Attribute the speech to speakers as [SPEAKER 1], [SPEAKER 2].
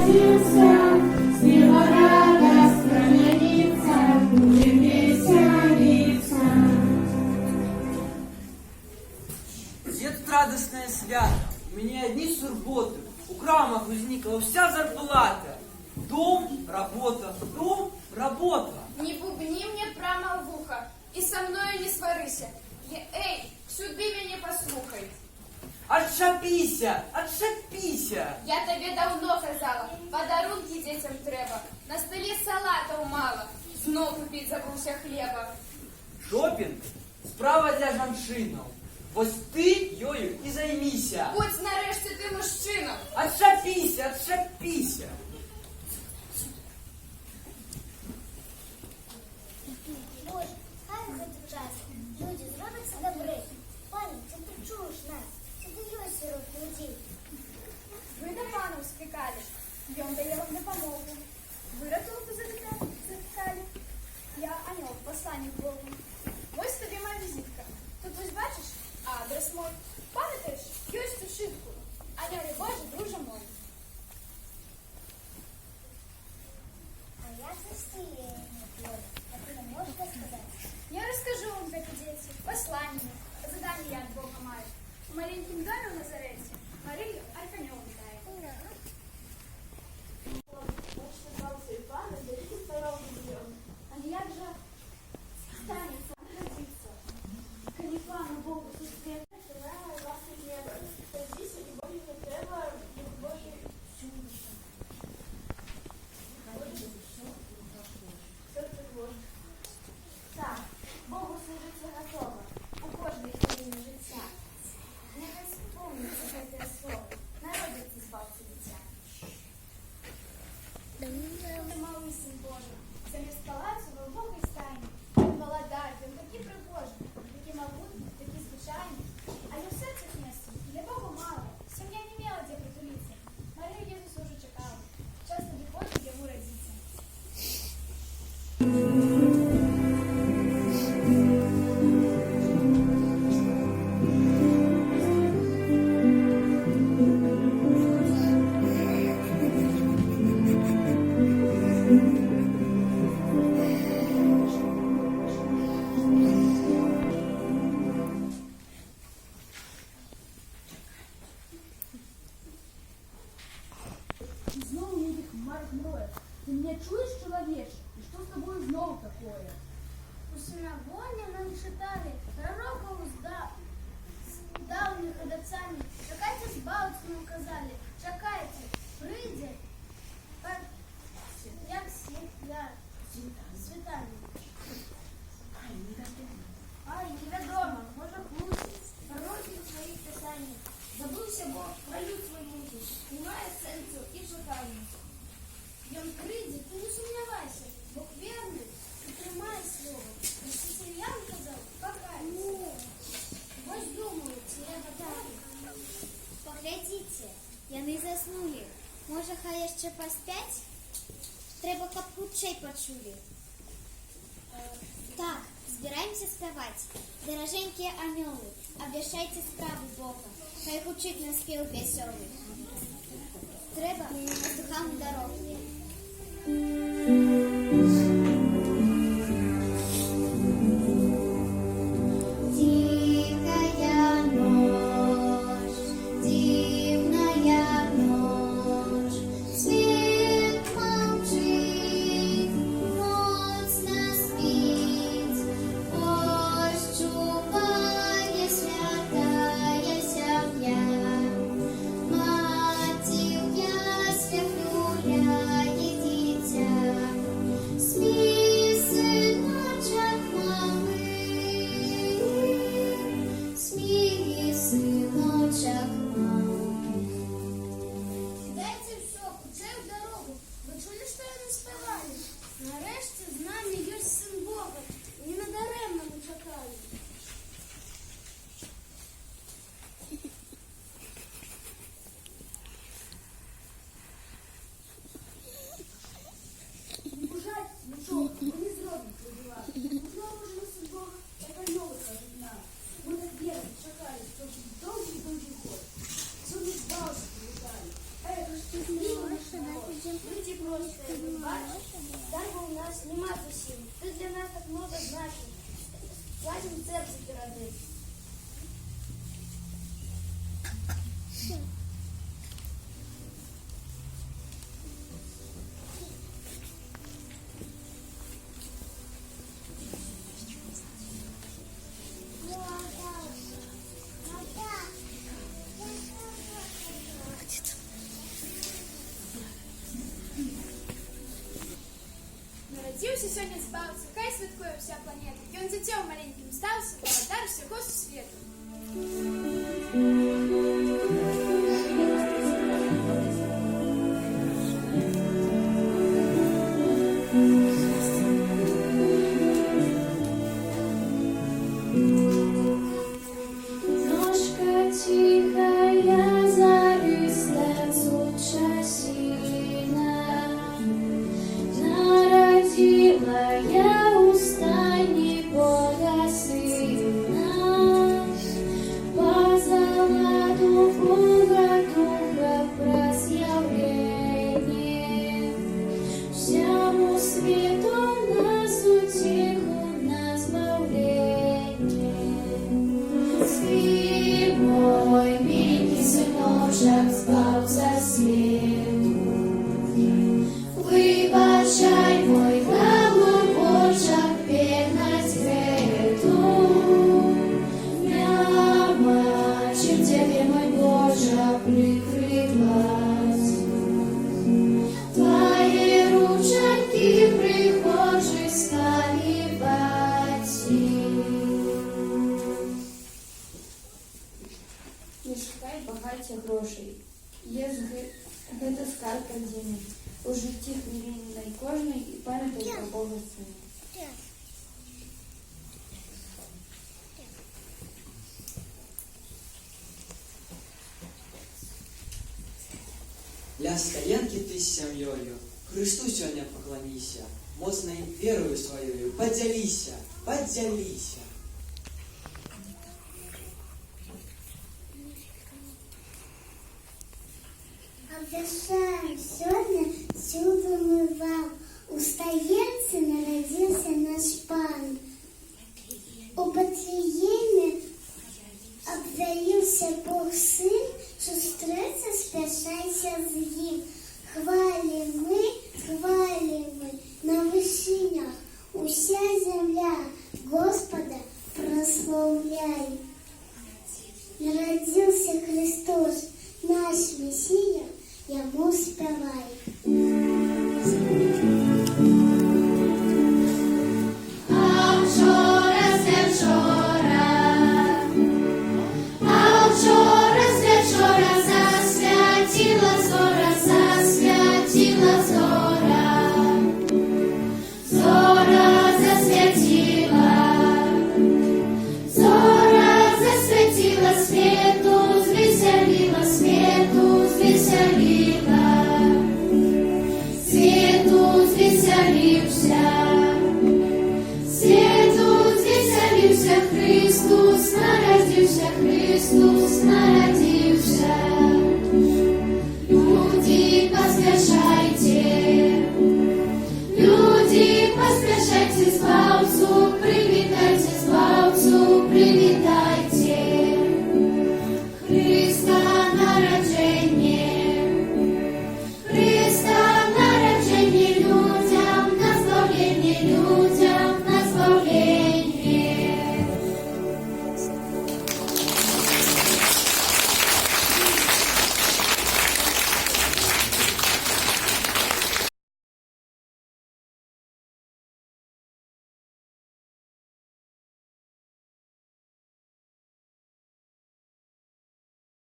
[SPEAKER 1] родился, с него радостно родится, будем веселиться.
[SPEAKER 2] Где тут радостное свято? У меня одни сурботы. У крамах возникла вся зарплата. Дом, работа, дом, работа.
[SPEAKER 3] Не бубни мне прямо в ухо, и со мною не сварися. Ей, сюди мене послухай.
[SPEAKER 2] Отшапися, отшапися.
[SPEAKER 3] Я тобі давно казала, подарунки дітям треба. На столі салатів мало, знов купить забувся хліба.
[SPEAKER 2] Шопінг – справа для жанчинів. Ось ти йою і займися.
[SPEAKER 3] Будь нарешті ти мужчином.
[SPEAKER 2] Отшапися, отшапися.
[SPEAKER 4] Боже, хай буде час. Люди зробляться добрі. Пані, ти почуєш нас? Ти даєш серед людей.
[SPEAKER 3] Ви до пану спікали, йом дає вам допомогу. Ви рятунку затикали. Я анёл, посланник Богу. Ось тобі моя візитка. Тут ось бачиш адрес мой. Пам'ятаєш, ось цю шибку. Анёлі Боже, друже мой.
[SPEAKER 4] А я застію, Боже. А ти не можеш розказати?
[SPEAKER 3] Я расскажу вам, как дети, послание, задание я от Бога маю. В маленьком доме в Назарете Марию Арканеву вітаю. А як же станется родиться? Коли пану Богу сусвет, желаємо вас і неба. Родися і Богу не треба, як Божий чудище. Так, Богу служиться готово. У кожній хвилині життя. Нехай сповниться це слово. Народиться з бабці дитя. Ти малий син Божий. Замість палацу глибокий стайні. Він володар, він такий пригожий, такий могутній, такий звичайний. А я в серцях місці, для Бога мало. Сім'я не мала де притулитися. Марію Єсус уже чекала. Час надиходить йому родиться.
[SPEAKER 5] Снова небе хмар хмуре. Ты меня чуешь, человече? И что с тобой снова такое?
[SPEAKER 4] У синагогі нам читали пророка давніх родацями. Чекайте з бабцю нам казали. Чекайте, прийде, як світання. Ай, невідомо, може хлусить. Пророки у своїх писаннях. Забувся Бог, пролють свої муки. Немає сенсу і шукання. Він прийде, ти не сумнівайся. Бог вірний і тримає слово. Християн казав, покайся. Ось думаю, треба далі.
[SPEAKER 6] Поглядіться, яни заснули. Може, хай ще поспять? Треба, каб хутчэй почули. Так, збираємося співати. Дороженькі анёлы, обвящайте справу Бога. Хай гучить наспів веселий. Треба пастухам дороги. Тихая ночь, дивная ночь, свет молчит, моцно спит, пощупає святая земля, Мать в яслях люляє дитя.
[SPEAKER 4] Люди просто, бачиш, дарма у нас нема зовсім. Ти для нас так много значиш. Складім серце ради.
[SPEAKER 3] Народився сьогодні збався, хай святкує вся планета. І он дитям маленьким стався, володар всього світу.
[SPEAKER 6] Ножка тихая, зависла суча сильна. Народила я уста не Бога Сына. По золоту Бога Духа просъявление. Всему свету нас утеху, на избавление. Спи, мой миленький сыночек, збався свету. Вибачай, мой голубочок, бедность эту. Няма, чем тебе, мой Боже, прикрылась. Твои ручоньки прихожей стали бати.
[SPEAKER 5] Не шукай багаття грошей. Є гэта скарб адзіны. У житті хвилинної кожної і пам'ятай про Бога Сина.
[SPEAKER 2] Ля стоянки ты с сям'ёю, Христу сёння поклоніся, моцнай верою сваёю, подзяліся, подзяліся.
[SPEAKER 6] Обвящаем сегодня чудом вам. У Стоянце народился наш Пан. У Патріємі обвалився Бог Сын, зустріться спяшайся з ним. Хвалимо на вишинях, уся земля Господа прославляй. Народился Христос, наш Месія, Йому співай. А вчора засвятила зора, зора засвятила свету, звеселила, свету звеселився, Христос народився. Люди поспешай.